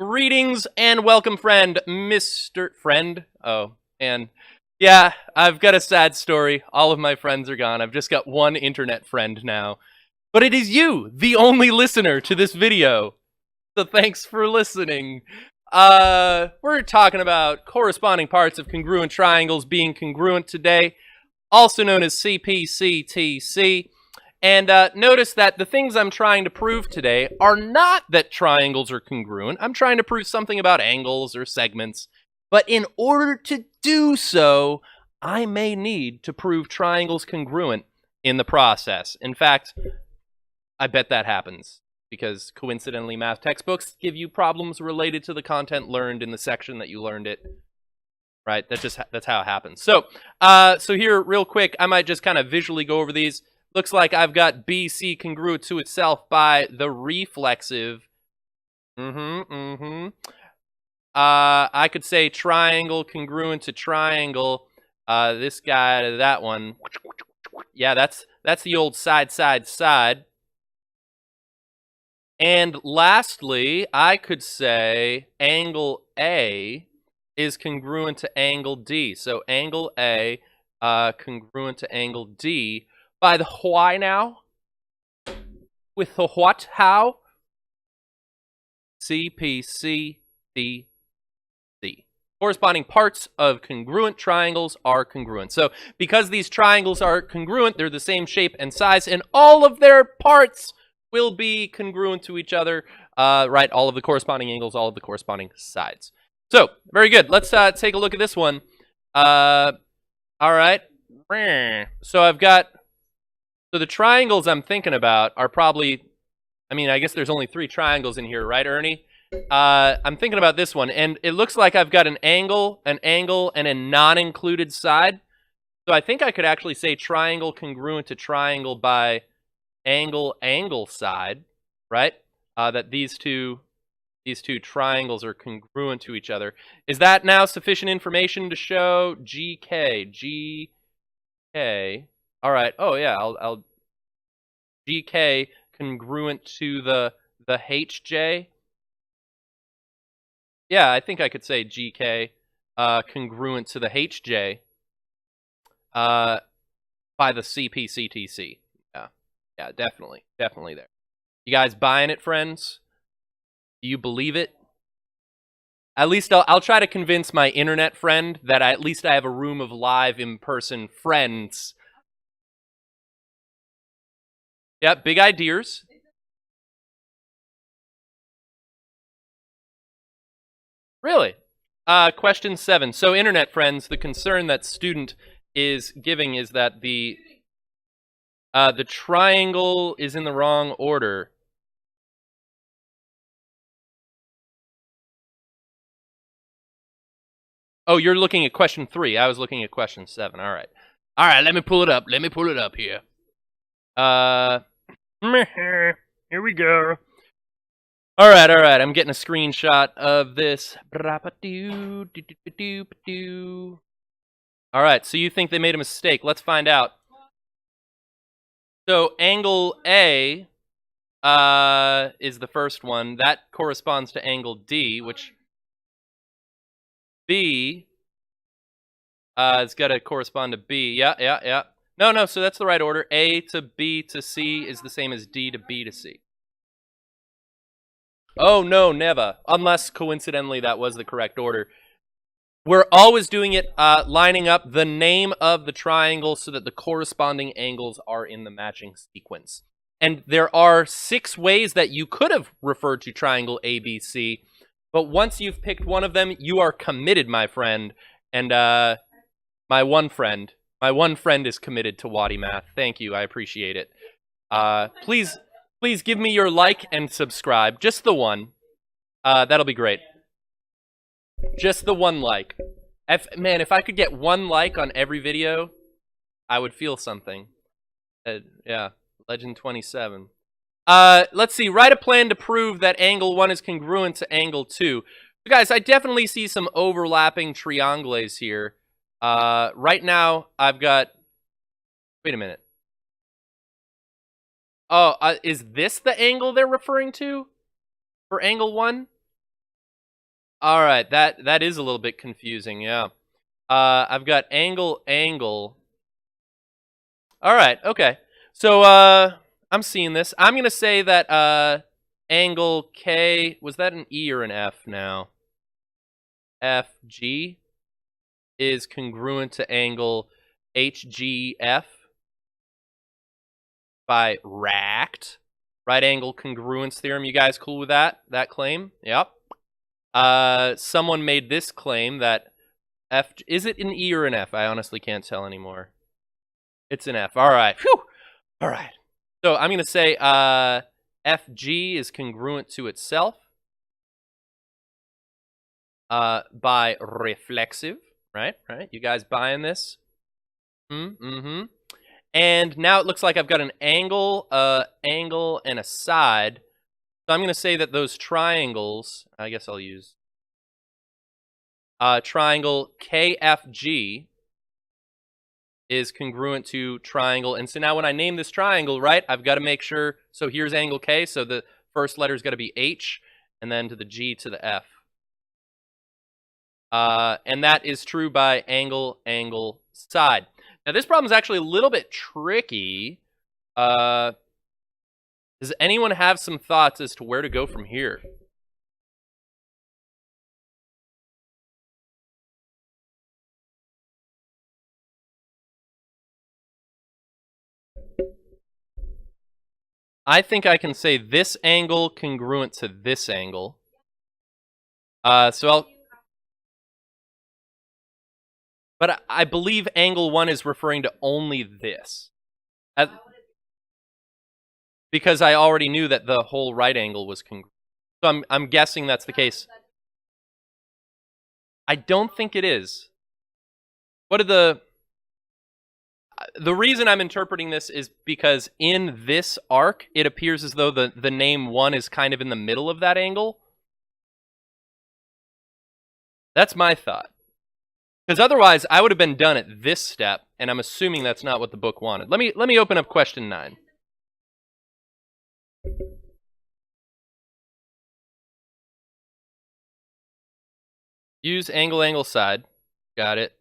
Greetings and welcome, friend, Mr. Friend. Oh, and yeah, I've got a sad story. All of my friends are gone. I've just got one internet friend now. But it is you, the only listener to this video. So thanks for listening. We're talking about corresponding parts of congruent triangles being congruent today, also known as CPCTC. And notice that the things I'm trying to prove today are not that triangles are congruent. I'm trying to prove something about angles or segments. But in order to do so, I may need to prove triangles congruent in the process. In fact, I bet that happens because coincidentally math textbooks give you problems related to the content learned in the section that you learned it. Right? That's how it happens. So here real quick, I might just kind of visually go over these. Looks like I've got BC congruent to itself by the reflexive. I could say triangle congruent to triangle. This guy to that one. Yeah, that's the old side, side, side. And lastly, I could say angle A is congruent to angle D. So angle A congruent to angle D. By the why now? With the what? How? CPCTC. Corresponding parts of congruent triangles are congruent. So because these triangles are congruent, they're the same shape and size, and all of their parts will be congruent to each other, right? All of the corresponding angles, all of the corresponding sides. So, very good. Let's take a look at this one. All right. So I've got... So the triangles I'm thinking about are probably, I mean, I guess there's only 3 triangles in here, right, Ernie? I'm thinking about this one, and it looks like I've got an angle, and a non-included side. So I think I could actually say triangle congruent to triangle by angle side, right? That these two triangles are congruent to each other. Is that now sufficient information to show GK? All right. Oh yeah, I'll GK congruent to the HJ. Yeah, I think I could say GK congruent to the HJ by the CPCTC. Yeah, definitely there. You guys buying it, friends? Do you believe it? At least I'll try to convince my internet friend that at least I have a room of live in-person friends. Yeah, big ideas. Really? Question 7. So, internet friends, the concern that student is giving is that the triangle is in the wrong order. Oh, you're looking at question 3. I was looking at question 7. All right. All right, let me pull it up. Here. Here we go. All right. I'm getting a screenshot of this. All right, so you think they made a mistake. Let's find out. So angle A is the first one. That corresponds to angle D, which B has got to correspond to B. Yeah. No, so that's the right order. A to B to C is the same as D to B to C. Oh, no, never. Unless, coincidentally, that was the correct order. We're always doing it lining up the name of the triangle so that the corresponding angles are in the matching sequence. And there are 6 ways that you could have referred to triangle ABC, but once you've picked one of them, you are committed, my friend. And my one friend is committed to Wadi Math. Thank you, I appreciate it. Please give me your like and subscribe. Just the one. That'll be great. Just the one like. Man, if I could get 1 like on every video, I would feel something. Yeah, Legend 27. Let's see. Write a plan to prove that angle 1 is congruent to angle 2. So guys, I definitely see some overlapping triangles here. Right now, I've got... Wait a minute. Oh, is this the angle they're referring to? For angle 1? All right, that is a little bit confusing, yeah. I've got angle, angle. All right, okay. So I'm seeing this. I'm gonna say that angle K, was that an E or an F now? FG is congruent to angle HGF by RACT, right angle congruence theorem. You guys cool with that claim? Yep. Someone made this claim that F, is it an E or an F? I honestly can't tell anymore. It's an F. All right. Whew. All right. So I'm going to say FG is congruent to itself by reflexive, right? Right. You guys buying this? Mm-hmm. And now it looks like I've got an angle, angle, and a side. So I'm going to say that those triangles, I guess I'll use triangle KFG is congruent to triangle. And so now when I name this triangle, right, I've got to make sure, so here's angle K, so the first letter's got to be H, and then to the G to the F. And that is true by angle, angle, side. Now this problem is actually a little bit tricky. Does anyone have some thoughts as to where to go from here? I think I can say this angle congruent to this angle. But I believe angle 1 is referring to only this. Because I already knew that the whole right angle was congruent. So I'm guessing that's the case. I don't think it is. What are the reason I'm interpreting this is because in this arc, it appears as though the name 1 is kind of in the middle of that angle. That's my thought. Because otherwise, I would have been done at this step, and I'm assuming that's not what the book wanted. Let me open up question 9. Use angle, angle, side. Got it.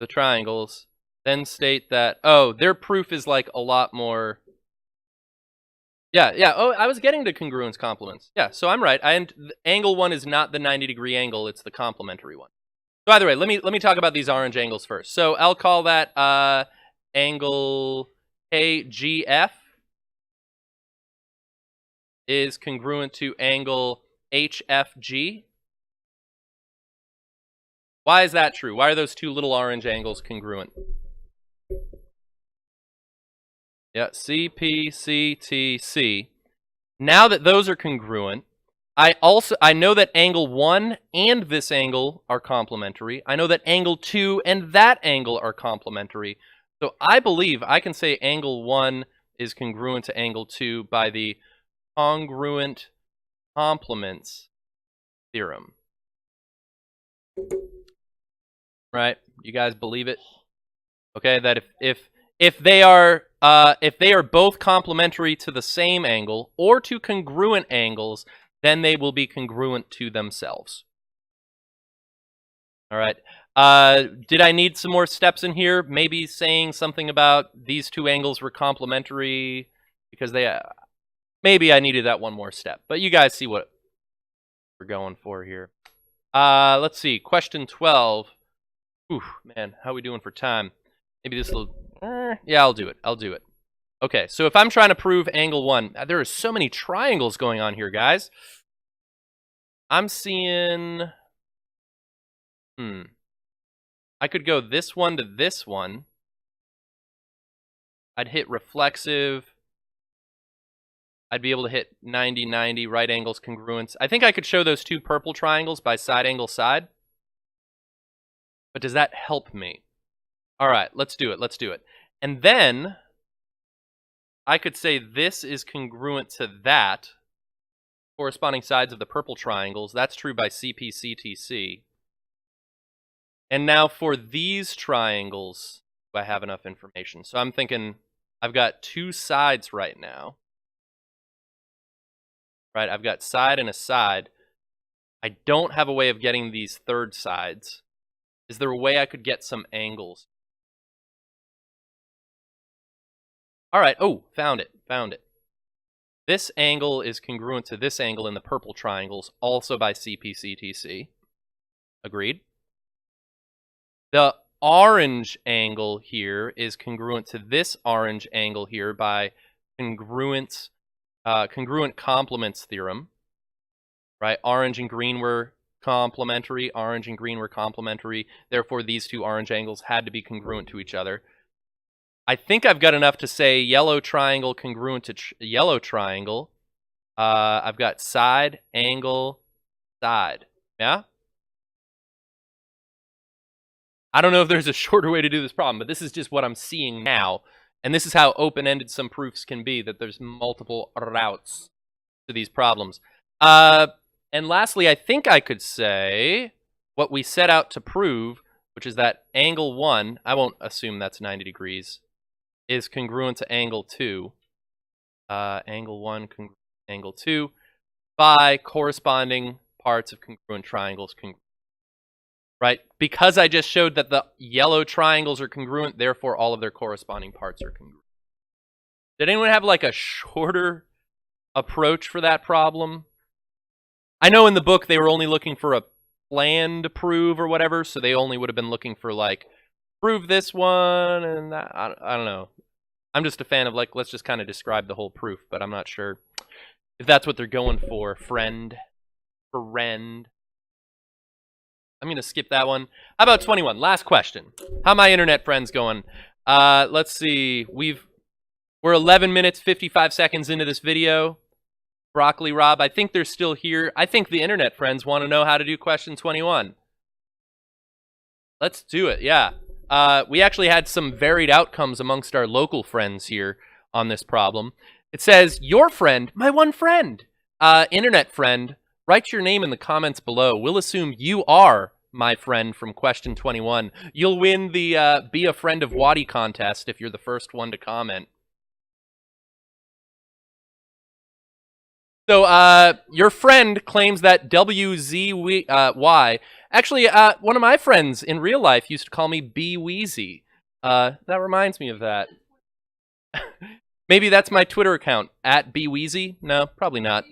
The triangles. Then state that, oh, their proof is like a lot more. Yeah. Oh, I was getting to congruence complements. Yeah, so I'm right. Angle 1 is not the 90-degree angle, it's the complementary one. So either way, let me talk about these orange angles first. So I'll call that angle KGF is congruent to angle HFG. Why is that true? Why are those two little orange angles congruent? Yeah, CPCTC. Now that those are congruent, I know that angle 1 and this angle are complementary. I know that angle 2 and that angle are complementary. So I believe I can say angle 1 is congruent to angle 2 by the congruent complements theorem. Right? You guys believe it? Okay, that if they are both complementary to the same angle or to congruent angles, then they will be congruent to themselves. All right. Did I need some more steps in here? Maybe saying something about these two angles were complementary because they. Maybe I needed that one more step, but you guys see what we're going for here. Let's see. Question 12. Ooh, man, how are we doing for time? Maybe this will. Yeah, I'll do it. Okay, so if I'm trying to prove angle 1, there are so many triangles going on here, guys. I'm seeing. I could go this one to this one. I'd hit reflexive. I'd be able to hit 90-90, right angles, congruence. I think I could show those two purple triangles by side angle side. But does that help me? All right, let's do it. And then I could say this is congruent to that, corresponding sides of the purple triangles. That's true by CPCTC. And now for these triangles, do I have enough information? So I'm thinking I've got two sides right now. Right, I've got side and a side. I don't have a way of getting these third sides. Is there a way I could get some angles? All right. Oh, found it. Found it. This angle is congruent to this angle in the purple triangles, also by CPCTC. Agreed. The orange angle here is congruent to this orange angle here by congruent complements theorem. Right? Orange and green were complementary. Orange and green were complementary. Therefore, these two orange angles had to be congruent to each other. I think I've got enough to say yellow triangle congruent to yellow triangle. I've got side, angle, side. Yeah? I don't know if there's a shorter way to do this problem, but this is just what I'm seeing now. And this is how open-ended some proofs can be, that there's multiple routes to these problems. And lastly, I think I could say what we set out to prove, which is that angle 1, I won't assume that's 90 degrees, is congruent to angle 2. Angle 1, angle 2, by corresponding parts of congruent triangles. Right? Because I just showed that the yellow triangles are congruent, therefore all of their corresponding parts are congruent. Did anyone have like a shorter approach for that problem? I know in the book they were only looking for a plan to prove or whatever, so they only would have been looking for like, prove this one and that. I don't know. I'm just a fan of like, let's just kind of describe the whole proof, but I'm not sure if that's what they're going for, friend. I'm going to skip that one. How about 21? Last question. How my internet friends going? Let's see. We're 11 minutes, 55 seconds into this video. Broccoli Rob, I think they're still here. I think the internet friends want to know how to do question 21. Let's do it, yeah. We actually had some varied outcomes amongst our local friends here on this problem. It says, your friend, my one friend, internet friend, write your name in the comments below. We'll assume you are my friend from question 21. You'll win the Be a Friend of Waddy contest if you're the first one to comment. So your friend claims that WZY. Actually, one of my friends in real life used to call me B Weezy. That reminds me of that. Maybe that's my Twitter account, at B Weezy. No, probably not.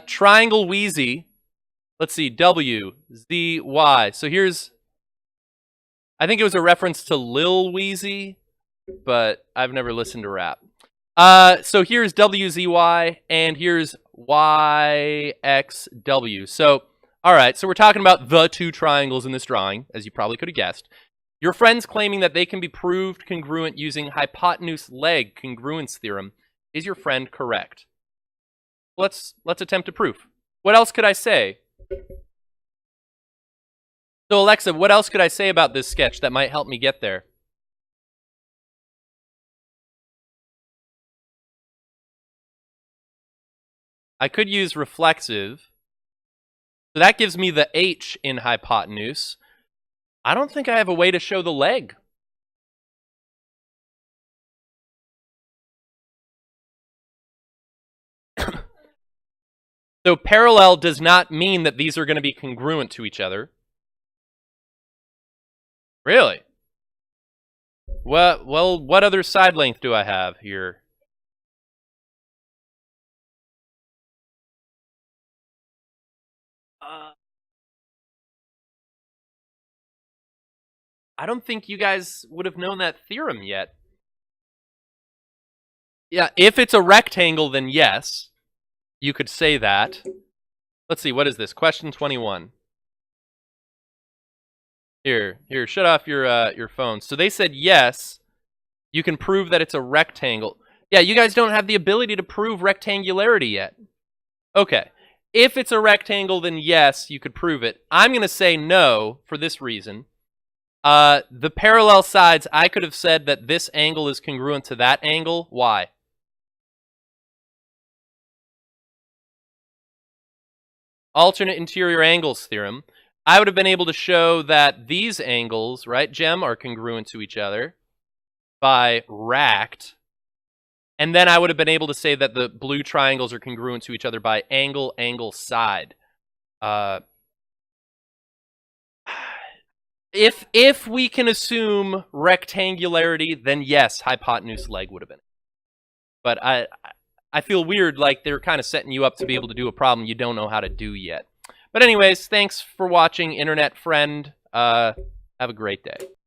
Triangle Wheezy. Let's see, WZY. So here's, I think it was a reference to Lil Weezy, but I've never listened to rap. So here's WZY, and here's YXW. So, all right, so we're talking about the two triangles in this drawing, as you probably could have guessed. Your friend's claiming that they can be proved congruent using hypotenuse-leg congruence theorem. Is your friend correct? Let's attempt a proof. What else could I say? So Alexa, what else could I say about this sketch that might help me get there? I could use reflexive. So that gives me the H in hypotenuse. I don't think I have a way to show the leg. So parallel does not mean that these are going to be congruent to each other. Really? Well, what other side length do I have here? I don't think you guys would have known that theorem yet. Yeah, if it's a rectangle, then yes. You could say that. Let's see, what is this? Question 21. Here, shut off your phone. So they said yes, you can prove that it's a rectangle. Yeah, you guys don't have the ability to prove rectangularity yet. Okay. If it's a rectangle, then yes, you could prove it. I'm going to say no for this reason. The parallel sides, I could have said that this angle is congruent to that angle. Why? Alternate interior angles theorem. I would have been able to show that these angles, right, Gem, are congruent to each other by racked. And then I would have been able to say that the blue triangles are congruent to each other by angle, angle, side. If we can assume rectangularity, then yes, hypotenuse leg would have been. But I feel weird, like they're kind of setting you up to be able to do a problem you don't know how to do yet. But anyways, thanks for watching, internet friend. Have a great day.